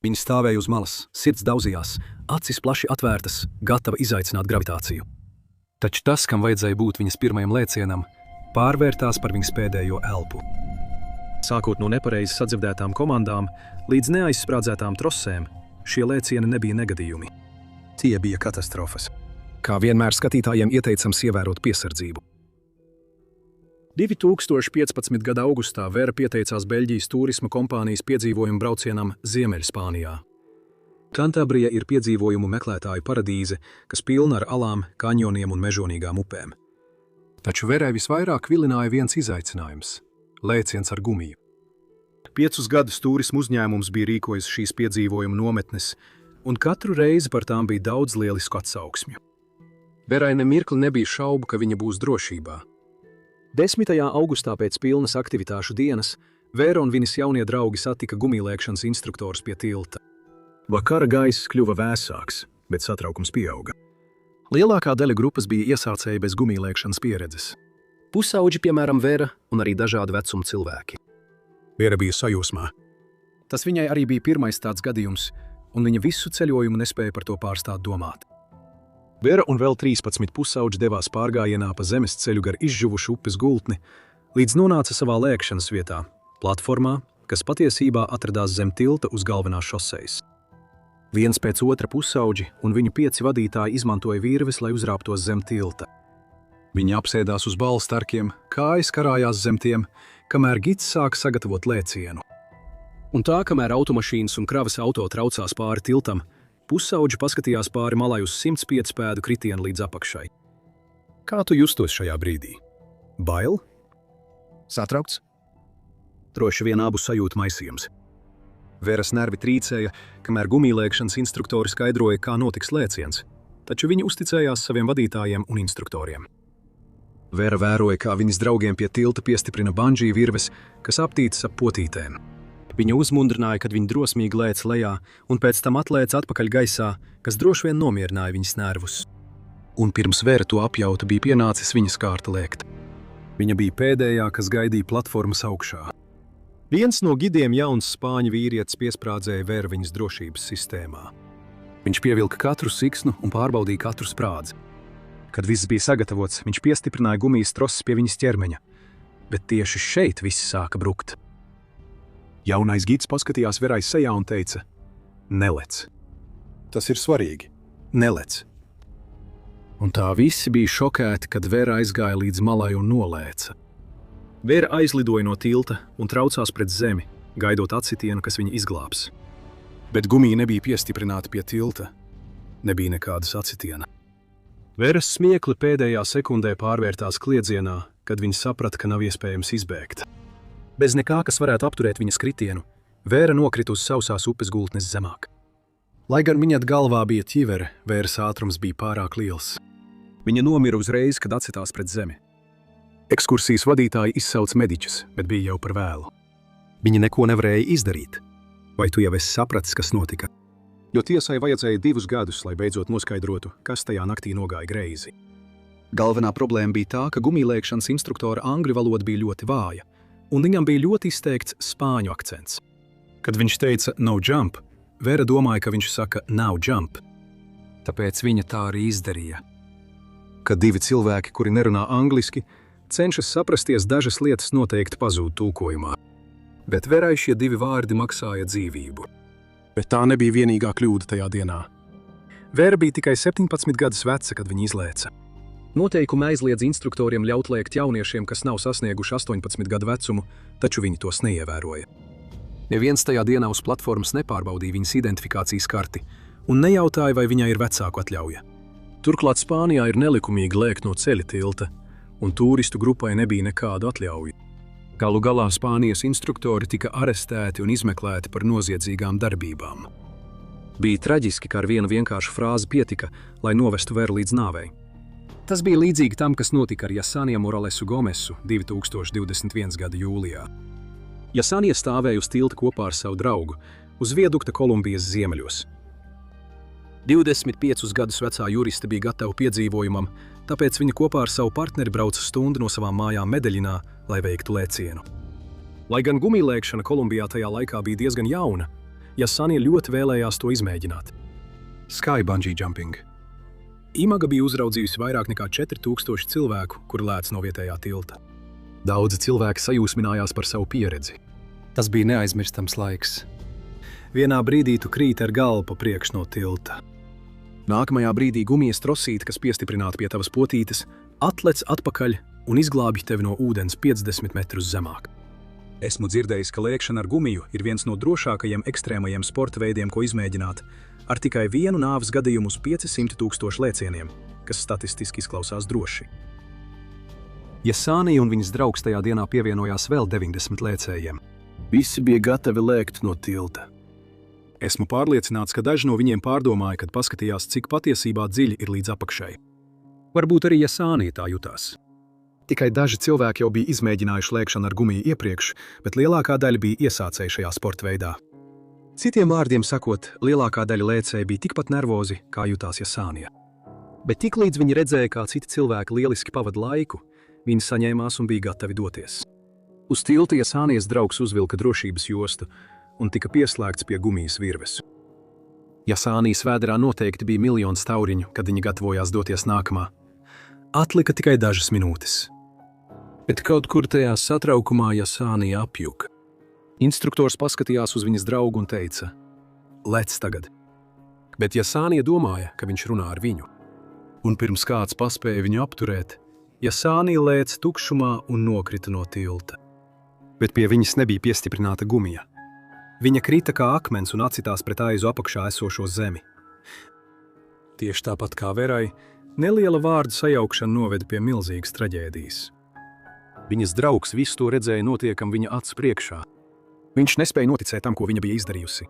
Viņa stāvēja uz malas, sirds daudzījās, acis plaši atvērtas, gatava izaicināt gravitāciju. Taču tas, kam vajadzēja būt viņas pirmajam lēcienam, pārvērtās par viņas pēdējo elpu. Sākot no nepareizi sadzirdētām komandām līdz neaizsprādzētām trosēm, šie lēcieni nebija negadījumi. Tie bija katastrofas. Kā vienmēr skatītājiem ieteicams ievērot piesardzību. 2015. gada augustā Vera pieteicās Beļģijas turisma kompānijas piedzīvojumu braucienam Ziemeļspānijā. Kantābrija ir piedzīvojumu meklētāju paradīze, kas pilna ar alām, kanjoniem un mežonīgām upēm. Taču Verai visvairāk vilināja viens izaicinājums – lēciens ar gumiju. 5 gadus turisma uzņēmums bija rīkojis šīs piedzīvojumu nometnes, un katru reizi par tām bija daudz lielisku atsauksmju. Verai nemirkli nebija šaubu, ka viņa būs drošībā. 10. augustā pēc pilnas aktivitāšu dienas Vera un viņas jaunie draugi satika gumijlēkšanas instruktors pie tilta. Vakara gaiss kļuva vēsāks, bet satraukums pieauga. Lielākā daļa grupas bija iesācēji bez gumijlēkšanas pieredzes. Pusauģi, piemēram, Vera un arī dažādu vecumu cilvēki. Vera bija sajūsmā. Tas viņai arī bija pirmais tāds gadījums, un viņa visu ceļojumu nespēja par to pārstāt domāt. Vera un vēl 13 pusauģi devās pārgājienā pa zemes ceļu gar izžuvušu upes gultni, līdz nonāca savā lēkšanas vietā, platformā, kas patiesībā atradās zem tilta uz galvenās šosejas. Viens pēc otra pusauģi un viņu 5 vadītāji izmantoja virves, lai uzrāptos zem tilta. Viņi apsēdās uz balstarkiem, kājas karājās zem tiem, kamēr gids sāka sagatavot lēcienu. Un tā, kamēr automašīnas un kravas auto traucās pāri tiltam, pusauģi paskatījās pāri malai uz 105 pēdu kritienu līdz apakšai. Kā tu justos šajā brīdī? Bail? Satraukts? Droši vien abu sajūtu maisījums. Veras nervi trīcēja, kamēr gumijlēkšanas instruktori skaidroja, kā notiks lēciens, taču viņi uzticējās saviem vadītājiem un instruktoriem. Vera vēroja, kā viņas draugiem pie tilta piestiprina bandžī virves, kas aptītas ap potītēm. Viņa uzmundrināja, kad viņi drosmīgi lēca lejā un pēc tam atlēca atpakaļ gaisā, kas droši vien nomierināja viņas nervus. Un pirms Vera to apjauta, bija pienācis viņas kārta lēkt. Viņa bija pēdējā, kas gaidīja platformas augšā. Viens no gidiem, jauns spāņu vīrietis, piesprādzēja Veru viņas drošības sistēmā. Viņš pievilka katru siksnu un pārbaudīja katru sprādzi. Kad viss bija sagatavots, viņš piestiprināja gumijas troses pie viņas ķermeņa, bet tieši šeit viss sāka brukt. Jaunais gids paskatījās Verai sejā un teica: nelec. Tas ir svarīgi. Nelec. Un tā visi bija šokēti, kad Vera aizgāja līdz malai un nolēca. Vera aizlidoja no tilta un traucās pret zemi, gaidot atsitienu, kas viņu izglābs. Bet gumija nebija piestiprināta pie tilta. Nebija nekādas atsitiena. Veras smiekli pēdējā sekundē pārvērtās kliedzienā, kad viņa saprata, ka nav iespējams izbēgt. Bez nekā, kas varētu apturēt viņas kritienu, Vera nokrita uz sausās upes gultnes zemāk. Lai gan viņa galvā bija ķivere, Veras ātrums bija pārāk liels. Viņa nomira uzreiz, kad atsitās pret zemi. Ekskursijas vadītāji izsauca mediķus, bet bija jau par vēlu. Viņi neko nevarēja izdarīt. Vai tu jau esi sapratis, kas notika? Jo tiesai vajadzēja 2 gadus, lai beidzot noskaidrotu, kas tajā naktī nogāja greizi. Galvenā problēma bija tā, ka gumijlēkšanas instruktora angļu valoda bija ļoti vāja, un viņam bija ļoti izteikts spāņu akcents. Kad viņš teica no jump, Vera domāja, ka viņš saka now jump. Tāpēc viņa tā arī izdarīja. Kad 2 cilvēki, kuri nerunā angliski, cenšas saprasties, dažas lietas noteikti pazūd tulkojumā. Bet Verai šie 2 vārdi maksāja dzīvību. Bet tā nebija vienīgā kļūda tajā dienā. Vera bija tikai 17 gadus veca, kad viņa izlēca. Noteikumi aizliedz instruktoriem ļaut lēkt jauniešiem, kas nav sasnieguši 18 gadu vecumu, taču viņi tos neievēroja. Neviens tajā dienā uz platformas nepārbaudīja viņas identifikācijas karti un nejautāja, vai viņai ir vecāku atļauja. Turklāt Spānijā ir nelikumīgi lēkt no ceļa tilta, un turistu grupai nebija nekādu atļauju. Galu galā Spānijas instruktori tika arestēti un izmeklēti par noziedzīgām darbībām. Bija traģiski, ka ar vienu vienkāršu frāzi pietika, lai novestu Veru līdz nāvei. Tas bija līdzīgi tam, kas notika ar Yasaniem Moralesu Gomesu 2021. gada jūlijā. Yasanie stāvēja uz tilta kopā ar savu draugu uz viadukta Kolumbijas ziemeļos. 25 gadus vecā juriste bija gatava piedzīvojumam, tāpēc viņa kopā ar savu partneri brauca stundu no savām mājām Medeļinā, lai veiktu lēcienu. Lai gan gumijlēkšana Kolumbijā tajā laikā bija diezgan jauna, Jasānija ļoti vēlējās to izmēģināt. Sky bungee jumping. Imaga bija uzraudzījusi vairāk nekā 4000 cilvēku, kuri lēc no vietējā tilta. Daudzi cilvēki sajūsminājās par savu pieredzi. Tas bija neaizmirstams laiks. Vienā brīdī tu krīti ar galvu pa priekš no tilta. Nākamajā brīdī gumijas trosīte, kas piestiprināta pie tavas potītes, atlec atpakaļ un izglābj tevi no ūdens 50 metrus zemāk. Esmu dzirdējis, ka lēkšana ar gumiju ir viens no drošākajiem ekstrēmajiem sporta veidiem, ko izmēģināt, ar tikai vienu nāves gadījumu uz 500 000 lēcieniem, kas statistiski izklausās droši. Jasānija un viņas draugs tajā dienā pievienojās vēl 90 lēcējiem. Visi bija gatavi lēkt no tilta. Esmu pārliecināts, ka daži no viņiem pārdomāja, kad paskatījās, cik patiesībā dziļi ir līdz apakšai. Varbūt arī Jasānija tā jutās. Tikai daži cilvēki jau bija izmēģinājuši lēkšanu ar gumiju iepriekš, bet lielākā daļa bija iesācēji šajā sporta veidā. Citiem vārdiem sakot, lielākā daļa lēcēji bija tikpat nervozi, kā jutās Jasānija. Bet tiklīdz viņi redzēja, kā citi cilvēki lieliski pavada laiku, viņi saņēmās un bija gatavi doties. Uz tilta Jasānijas draugs uzvilka drošības jostu un tika pieslēgts pie gumijas virves. Jasānijas vēderā noteikti bija miljons tauriņu, kad viņi gatavojās doties nākamā. Atlika tikai dažas minūtes. Bet kaut kur tajā satraukumā Jasānija apjuka. Instruktors paskatījās uz viņas draugu un teica: "Lec tagad." Bet Jasānija domāja, ka viņš runā ar viņu. Un pirms kāds paspēja viņu apturēt, Jasānija lēca tukšumā un nokrita no tilta. Bet pie viņas nebija piestiprināta gumija. Viņa krita kā akmens un acitās pret aizu apakšā esošo zemi. Tieši tāpat kā Verai, neliela vārdu sajaukšana noveda pie milzīgas traģēdijas. Viņas draugs visu to redzēja notiekam viņa acu priekšā. Viņš nespēja noticēt tam, ko viņa bija izdarījusi.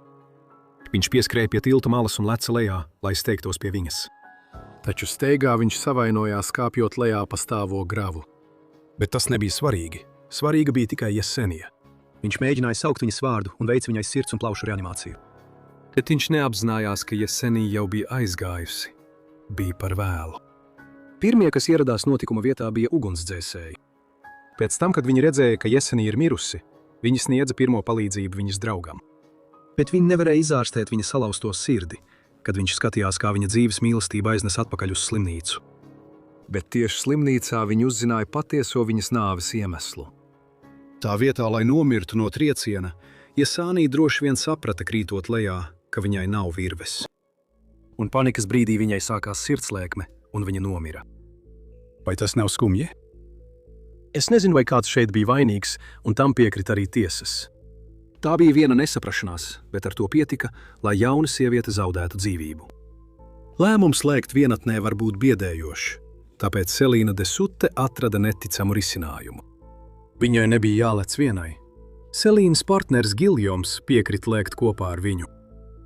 Viņš pieskrēja pie tilta malas un leca lejā, lai steigtos pie viņas. Taču steigā viņš savainojās, kāpjot lejā pa stāvo gravu. Bet tas nebija svarīgi. Svarīga bija tikai Jasānija. Viņš mēģināja saukt viņas vārdu un veica viņai sirds un plaušu reanimāciju. Bet viņš neapzinājās, ka Jasānija jau bija aizgājusi. Bija par vēlu. Pirmie, kas ieradās notikuma vietā, bija ugunsdzēsēji. Pēc tam, kad viņi redzēja, ka Jasānija ir mirusi, viņi sniedza pirmo palīdzību viņas draugam. Bet viņi nevarēja izārstēt viņa salauzto sirdi, kad viņš skatījās, kā viņa dzīves mīlestība aiznes atpakaļ uz slimnīcu. Bet tieši slimnīcā viņi uzzināja patieso viņas nāves iemeslu. Tā vietā, lai nomirtu no trieciena, Jasānija droši vien saprata, krītot lejā, ka viņai nav virves. Un panikas brīdī viņai sākās sirdslēkme, un viņa nomira. Vai tas nav skumji? Es nezinu, vai kāds šeit bija vainīgs, un tam piekrita arī tiesas. Tā bija viena nesaprašanās, bet ar to pietika, lai jauna sieviete zaudētu dzīvību. Lēmums slēgt vienatnē var būt biedējošs, tāpēc Selīna de Sutte atrada neticamu risinājumu. Viņai nebija jālec vienai. Selīnas partners Giljoms piekrita lēkt kopā ar viņu.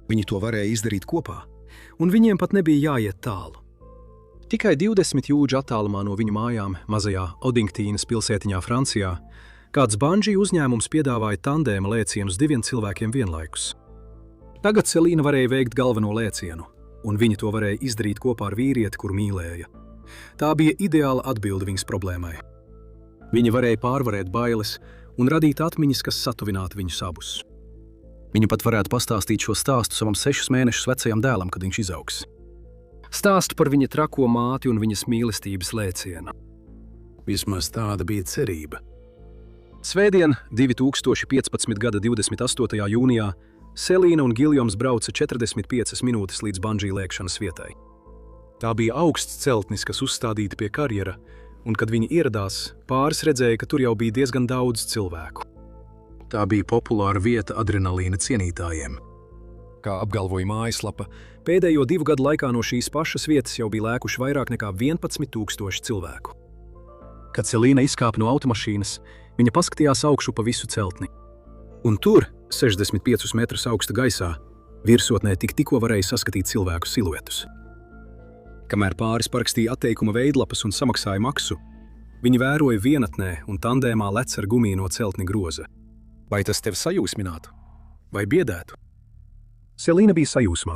Viņi to varēja izdarīt kopā, un viņiem pat nebija jāiet tālu. Tikai 20 jūdžu attālumā no viņu mājām, mazajā Odingtīnas pilsētiņā Francijā, kāds bungee uzņēmums piedāvāja tandēma lēcienus 2 cilvēkiem vienlaikus. Tagad Selīna varēja veikt galveno lēcienu, un viņa to varēja izdarīt kopā ar vīrieti, kuru mīlēja. Tā bija ideāla atbilde viņas problēmai. Viņa varēja pārvarēt bailes un radīt atmiņas, kas satuvinātu viņus abus. Viņa pat varētu pastāstīt šo stāstu savam 6 mēnešus vecajam dēlam, kad viņš izaugs. Stāstu par viņa trako māti un viņas mīlestības lēcienu. Vismaz tāda bija cerība. Svētdien, 2015. gada 28. jūnijā, Selīna un Giljoms brauca 45 minūtes līdz bungee lēkšanas vietai. Tā bija augsts celtnis, kas uzstādīta pie karjera, un, kad viņi ieradās, pāris redzēja, ka tur jau bija diezgan daudz cilvēku. Tā bija populāra vieta adrenalīna cienītājiem. Kā apgalvoja mājaslapa, pēdējo 2 gadu laikā no šīs pašas vietas jau bija lēkuši vairāk nekā 11 000 cilvēku. Kad Selīna izkāpa no automašīnas, viņa paskatījās augšu pa visu celtni. Un tur, 65 metrus augsta gaisā, virsotnē tikko varēja saskatīt cilvēku siluetus. Kamēr pāris parakstīja atteikuma veidlapas un samaksāja maksu, viņi vēroja vienatnē un tandēmā lec ar gumiju no celtņa groza. Vai tas tevi sajūsminātu? Vai biedētu? Selīna bija sajūsmā.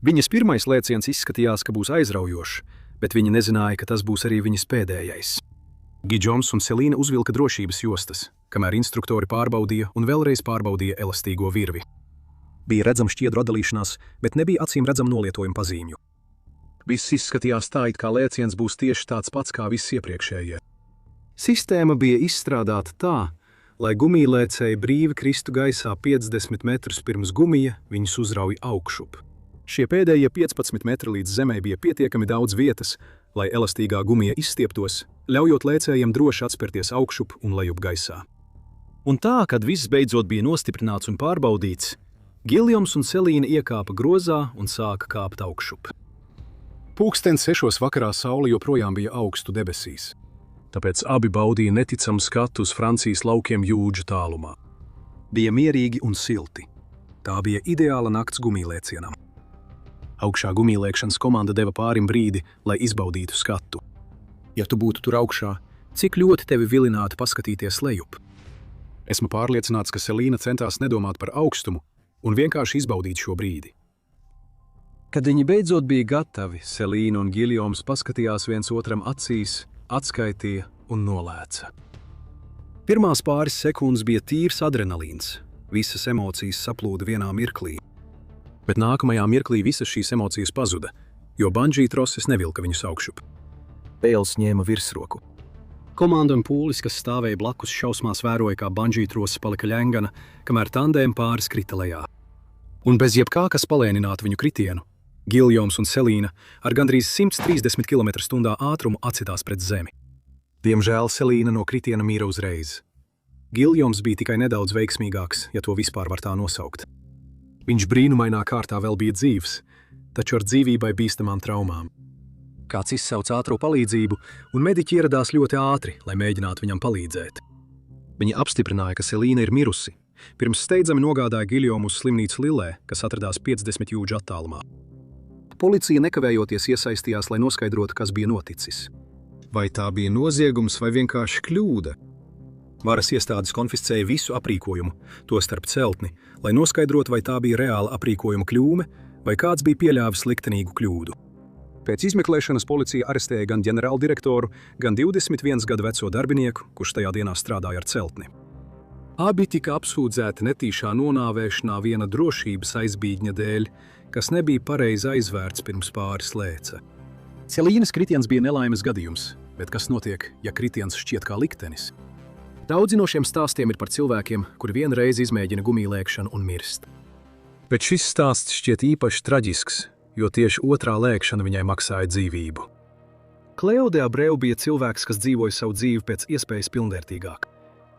Viņas pirmais lēciens izskatījās, ka būs aizraujošs, bet viņa nezināja, ka tas būs arī viņas pēdējais. Giljoms un Selīna uzvilka drošības jostas, kamēr instruktori pārbaudīja un vēlreiz pārbaudīja elastīgo virvi. Bija redzama šķiedru atdalīšanās, bet nebija acīm redzama nolietojuma pazīmju. Viss izskatījās tā, it kā lēciens būs tieši tāds pats kā viss iepriekšējie. Sistēma bija izstrādāta tā, lai gumijlēcēji brīvi kristu gaisā 50 metrus pirms gumija viņus uzrauj augšup. Šie pēdējie 15 metri līdz zemē bija pietiekami daudz vietas, lai elastīgā gumija izstieptos, ļaujot lēcējiem droši atspērties augšup un lejup gaisā. Un tā, kad viss beidzot bija nostiprināts un pārbaudīts, Giljams un Selīna iekāpa grozā un sāka kāpt augšup. Pulkstens 6 vakarā saule joprojām bija augstu debesīs, tāpēc abi baudīja neticamu skatu uz Francijas laukiem jūdžu tālumā. Bija mierīgi un silti. Tā bija ideāla nakts gumijlēcienam. Augšā gumijlēkšanas komanda deva pārim brīdi, lai izbaudītu skatu. Ja tu būtu tur augšā, cik ļoti tevi vilinātu paskatīties lejup? Esmu pārliecināts, ka Selīna centās nedomāt par augstumu un vienkārši izbaudīt šo brīdi. Kad viņi beidzot bija gatavi, Selīna un Giljams paskatījās viens otram acīs, atskaitīja un nolēca. Pirmās pāris sekundes bija tīrs adrenalīns, visas emocijas saplūda vienā mirklī. Bet nākamajā mirklī visas šīs emocijas pazuda, jo bandžī troses nevilka viņus augšup. Bēls ņēma virsroku. Komanda un pūlis, kas stāvēja blakus šausmās, vēroja, kā bandžī troses palika ļengana, kamēr tandēm pāris krita lejā. Un bez jebkā, kas palēninātu viņu kritienu, Giljams un Selīna ar gandrīz 130 km/h ātrumu atsitās pret zemi. Diemžēl Selīna no kritiena mīra uzreiz. Giljams bija tikai nedaudz veiksmīgāks, ja to vispār var tā nosaukt. Viņš brīnumainā kārtā vēl bija dzīvs, taču ar dzīvībai bīstamām traumām. Kāds izsauca ātro palīdzību, un mediķi ieradās ļoti ātri, lai mēģinātu viņam palīdzēt. Viņi apstiprināja, ka Selīna ir mirusi, pirms steidzami nogādāja Giljamu uz slimnīcu Lillē, kas atradās 50 jūdžu attālumā. Policija nekavējoties iesaistījās, lai noskaidrotu, kas bija noticis. Vai tā bija noziegums vai vienkārši kļūda? Varas iestādes konfiscēja visu aprīkojumu, tostarp celtni, lai noskaidrotu, vai tā bija reāla aprīkojuma kļūme, vai kāds bija pieļāvis liktenīgu kļūdu. Pēc izmeklēšanas policija arestēja gan ģenerāldirektoru, gan 21 gadu veco darbinieku, kurš tajā dienā strādāja ar celtni. Abi tika apsūdzēti netīšā nonāvēšanā viena drošības aizbīdņa dēļ, kas nebija pareizi aizvērts pirms pāris lēca. Selīnas kritiens bija nelaimes gadījums, bet kas notiek, ja kritiens šķiet kā liktenis? Daudzi no šiem stāstiem ir par cilvēkiem, kuri vienreiz izmēģina gumijlēkšanu un mirst. Bet šis stāsts šķiet īpaši traģisks, jo tieši otrā lēkšana viņai maksāja dzīvību. Cleo de Abreu bija cilvēks, kas dzīvoja savu dzīvi pēc iespējas pilnvērtīgāk.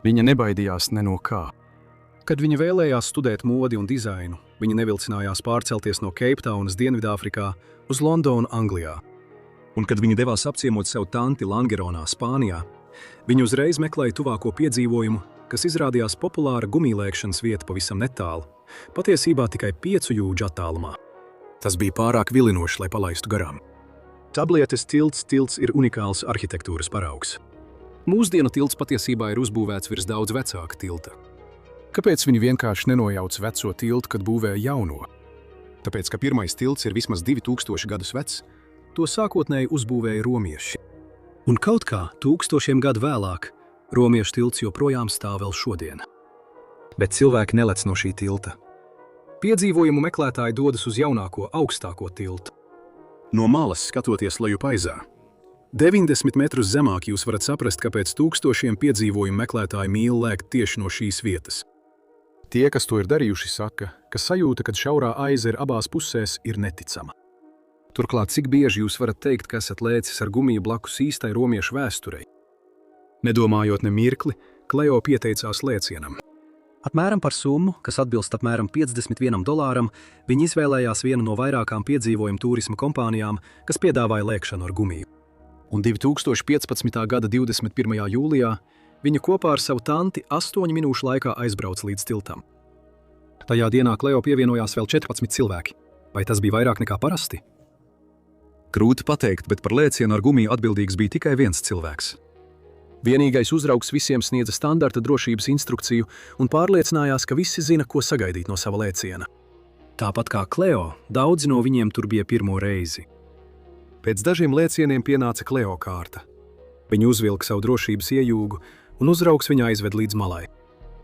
Viņa nebaidījās ne no kā. Kad viņa vēlējās studēt modi un dizainu, viņa nevilcinājās pārcelties no Keiptaunas Dienvidāfrikā uz Londonu, Anglijā. Un kad viņa devās apciemot savu tanti Langeronā, Spānijā, viņa uzreiz meklēja tuvāko piedzīvojumu, kas izrādījās populāra gumijlēkšanas vieta pavisam netālu, patiesībā tikai 5 jūdžu attālumā. Tas bija pārāk vilinoši, lai palaistu garām. Tablietes tilts ir unikāls arhitektūras paraugs. Mūsdienu tilts patiesībā ir uzbūvēts virs daudz vecāka tilta. Kāpēc viņi vienkārši nenojauc veco tiltu, kad būvēja jauno? Tāpēc, ka pirmais tilts ir vismaz 2000 gadus vecs, to sākotnēji uzbūvēja romieši. Un kaut kā 1000 gadu vēlāk romiešu tilts joprojām stāv vēl šodien. Bet cilvēki nelec no šī tilta. Piedzīvojumu meklētāji dodas uz jaunāko, augstāko tiltu. No malas skatoties lejup aizā. 90 metrus zemāk jūs varat saprast, kāpēc 1000 piedzīvojumu meklētāji mīl lēkt tieši no šīs vietas. Tie, kas to ir darījuši, saka, ka sajūta, kad šaurā aiza ir abās pusēs, ir neticama. Turklāt, cik bieži jūs varat teikt, ka esat lēcis ar gumiju blakus īstai romiešu vēsturei? Nedomājot ne mirkli, Cleo pieteicās lēcienam. Apmēram par summu, kas atbilst apmēram $51, viņi izvēlējās vienu no vairākām piedzīvojumu turisma kompānijām, kas piedāvāja lēkšanu ar gumiju. Un 2015. gada 21. jūlijā viņa kopā ar savu tanti 8 minūšu laikā aizbrauca līdz tiltam. Tajā dienā Cleo pievienojās vēl 14 cilvēki. Vai tas bija vairāk nekā parasti? Grūti pateikt, bet par lēcienu ar gumiju atbildīgs bija tikai viens cilvēks. Vienīgais uzraugs visiem sniedza standarta drošības instrukciju un pārliecinājās, ka visi zina, ko sagaidīt no sava lēciena. Tāpat kā Cleo, daudzi no viņiem tur bija pirmo reizi. Pēc dažiem lēcieniem pienāca Cleo kārta. Viņa uzvilka savu drošības iejūgu, un uzraugs viņu aizved līdz malai.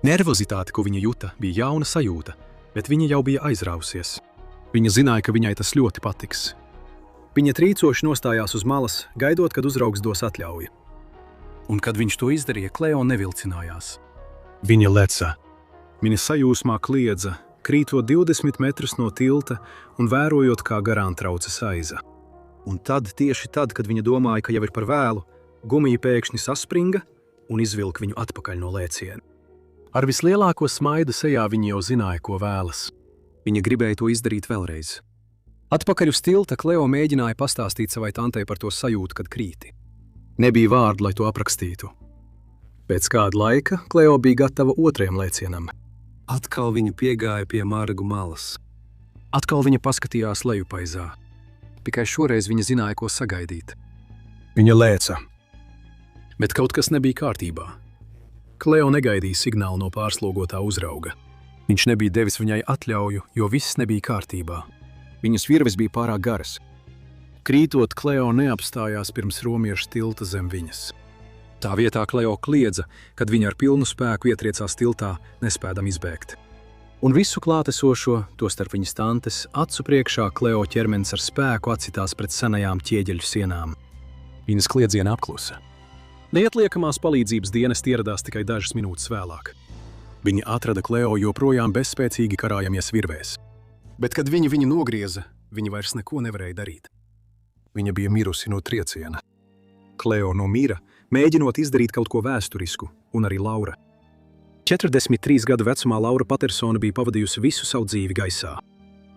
Nervozitāte, ko viņa juta, bija jauna sajūta, bet viņa jau bija aizrāvusies. Viņa zināja, ka viņai tas ļoti patiks. Viņa trīcoši nostājās uz malas, gaidot, kad uzraugs dos atļauju. Un, kad viņš to izdarīja, Kleo nevilcinājās. Viņa leca. Viņa sajūsmā kliedza, krītot 20 metrus no tilta un vērojot, kā garām trauca aiza. Un tad, tieši tad, kad viņa domāja, ka jau ir par vēlu, gumija pēkšņi saspringa un izvilka viņu atpakaļ no lēciena. Ar vislielāko smaidu sejā viņa jau zināja, ko vēlas. Viņa gribēja to izdarīt vēlreiz. Atpakaļ uz tilta Kleo mēģināja pastāstīt savai tantei par to sajūtu, kad krīti. Nebija vārdu, lai to aprakstītu. Pēc kāda laika Kleo bija gatava otrajam lēcienam. Atkal viņa piegāja pie Margu malas. Atkal viņa paskatījās lejupaizā. Tikai šoreiz viņa zināja, ko sagaidīt. Viņa lēca. Bet kaut kas nebija kārtībā. Kleo negaidīja signālu no pārslogotā uzrauga. Viņš nebija devis viņai atļauju, jo viss nebija kārtībā. Viņas virves bija pārāk garas. Krītot, Kleo neapstājās pirms romiešu tilta zem viņas. Tā vietā Kleo kliedza, kad viņa ar pilnu spēku ietriecās tiltā, nespēdam izbēgt. Un visu klātesošo, tostarp viņas tantes, acu priekšā Kleo ķermenis ar spēku atsitās pret senajām ķieģeļu sienām. Viņas kliedziena apklusa. Neatliekamās palīdzības dienesti ieradās tikai dažas minūtes vēlāk. Viņi atrada Kleo joprojām bezspēcīgi karājamies virvēs. Bet, kad viņi viņu nogrieza, viņi vairs neko nevarēja darīt. Viņa bija mirusi no trieciena. Kleo nomira, mēģinot izdarīt kaut ko vēsturisku, un arī Laura. 43 gadu vecumā Laura Patersona bija pavadījusi visu savu dzīvi gaisā.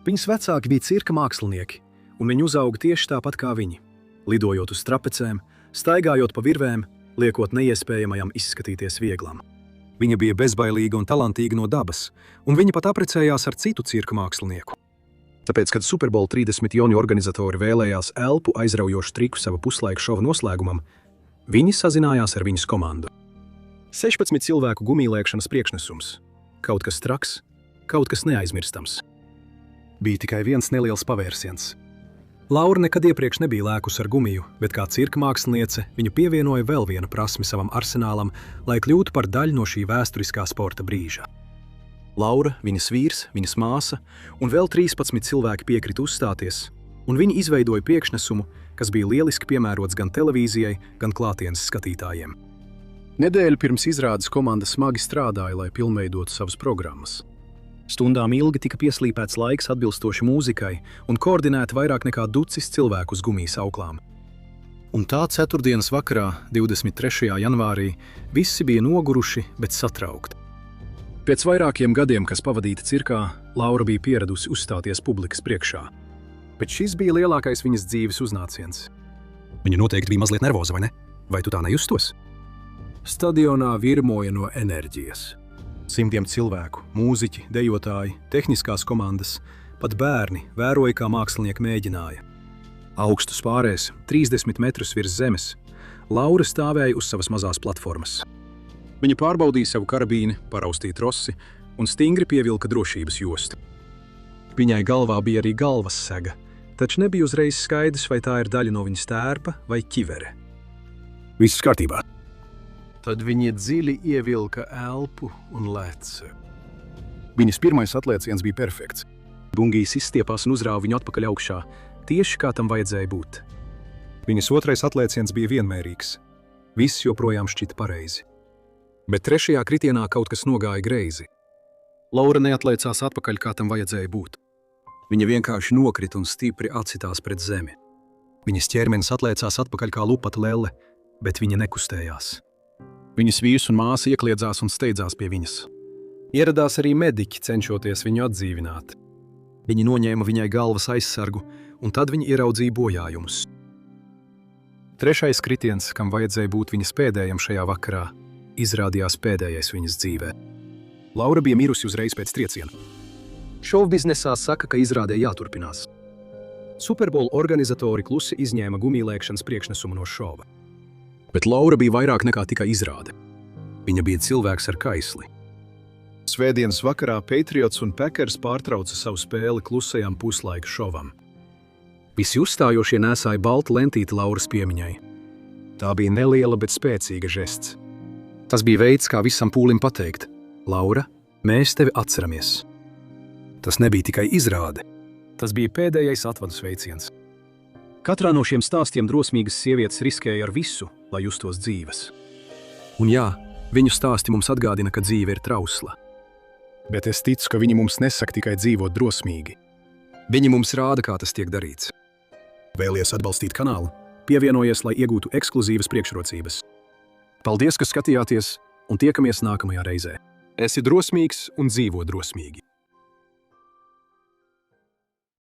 Viņas vecāki bija cirka mākslinieki, un viņi uzauga tieši tāpat kā viņi, lidojot uz trapecēm, staigājot pa virvēm, liekot neiespējamajam izskatīties vieglam. Viņa bija bezbailīga un talantīga no dabas, un viņa pat apprecējās ar citu cirka mākslinieku. Tāpēc, kad Super Bowl 30 jauni organizatori vēlējās elpu aizraujošu triku sava puslaika šova noslēgumam, viņi sazinājās ar viņas komandu. 16 cilvēku gumijlēkšanas priekšnesums. Kaut kas traks, kaut kas neaizmirstams. Bija tikai viens neliels pavērsiens. Laura nekad iepriekš nebija lēkusi ar gumiju, bet kā cirka māksliniece viņa pievienoja vēl vienu prasmi savam arsenālam, lai kļūtu par daļu no šī vēsturiskā sporta brīža. Laura, viņas vīrs, viņas māsa un vēl 13 cilvēki piekrita uzstāties, un viņi izveidoja priekšnesumu, kas bija lieliski piemērots gan televīzijai, gan klātienes skatītājiem. Nedēļu pirms izrādes komanda smagi strādāja, lai pilnveidotu savas programmas. Stundām ilgi tika pieslīpēts laiks atbilstoši mūzikai un koordinēti vairāk nekā ducis cilvēku uz gumijas auklām. Un tā ceturtdienas vakarā, 23. janvārī, visi bija noguruši, bet satraukti. Pēc vairākiem gadiem, kas pavadīti cirkā, Laura bija pieradusi uzstāties publikas priekšā. Bet šis bija lielākais viņas dzīves uznāciens. Viņa noteikti bija mazliet nervoza, vai ne? Vai tu tā nejustos? Stadionā virmoja no enerģijas. Simtiem cilvēku, mūziķi, dejotāji, tehniskās komandas, pat bērni vēroja, kā mākslinieki mēģināja. Augstu spārēs, 30 metrus virs zemes, Laura stāvēja uz savas mazās platformas. Viņa pārbaudīja savu karabīni, paraustīja trosi un stingri pievilka drošības jostu. Viņai galvā bija arī galvas sega, taču nebija uzreiz skaidrs, vai tā ir daļa no viņas tērpa vai ķivere. Viss kārtībā. Tad viņa dziļi ievilka elpu un leca. Viņas pirmais atlēciens bija perfekts. Bungijs izstiepās un uzrāva viņu atpakaļ augšā, tieši kā tam vajadzēja būt. Viņas otrais atlēciens bija vienmērīgs. Viss joprojām šķita pareizi. Bet trešajā kritienā kaut kas nogāja greizi. Laura neatlaicās atpakaļ, kā tam vajadzēja būt. Viņa vienkārši nokrita un stipri atsitās pret zemi. Viņas ķermenis atlēcās atpakaļ kā lupata lelle, bet viņa nekustējās. Viņas vīrs un māsa iekliedzās un steidzās pie viņas. Ieradās arī mediķi, cenšoties viņu atdzīvināt. Viņi noņēma viņai galvas aizsargu, un tad viņi ieraudzīja bojājumus. Trešais kritiens, kam vajadzēja būt viņas pēdējam šajā vakarā, izrādījās pēdējais viņas dzīvē. Laura bija mirusi uzreiz pēc trieciena. Šovbiznesā saka, ka izrādē jāturpinās. Super Bowl organizatori klusi izņēma gumijlēkšanas priekšnesumu no šova. Bet Laura bija vairāk nekā tikai izrāde. Viņa bija cilvēks ar kaisli. Svētdienas vakarā Patriots un Packers pārtrauca savu spēli klusajam puslaika šovam. Visi uzstājošie nēsāja baltu lentīti Lauras piemiņai. Tā bija neliela, bet spēcīga žests. Tas bija veids, kā visam pūlim pateikt: Laura, mēs tevi atceramies. Tas nebija tikai izrāde. Tas bija pēdējais atvadu sveiciens. Katrā no šiem stāstiem drosmīgas sievietes riskēja ar visu, lai justos dzīves. Un jā, viņu stāsti mums atgādina, ka dzīve ir trausla. Bet es ticu, ka viņi mums nesaka tikai dzīvot drosmīgi. Viņi mums rāda, kā tas tiek darīts. Vēlies atbalstīt kanālu? Pievienojies, lai iegūtu ekskluzīvas priekšrocības. Paldies, ka skatījāties, un tiekamies nākamajā reizē. Esi drosmīgs un dzīvo drosmīgi.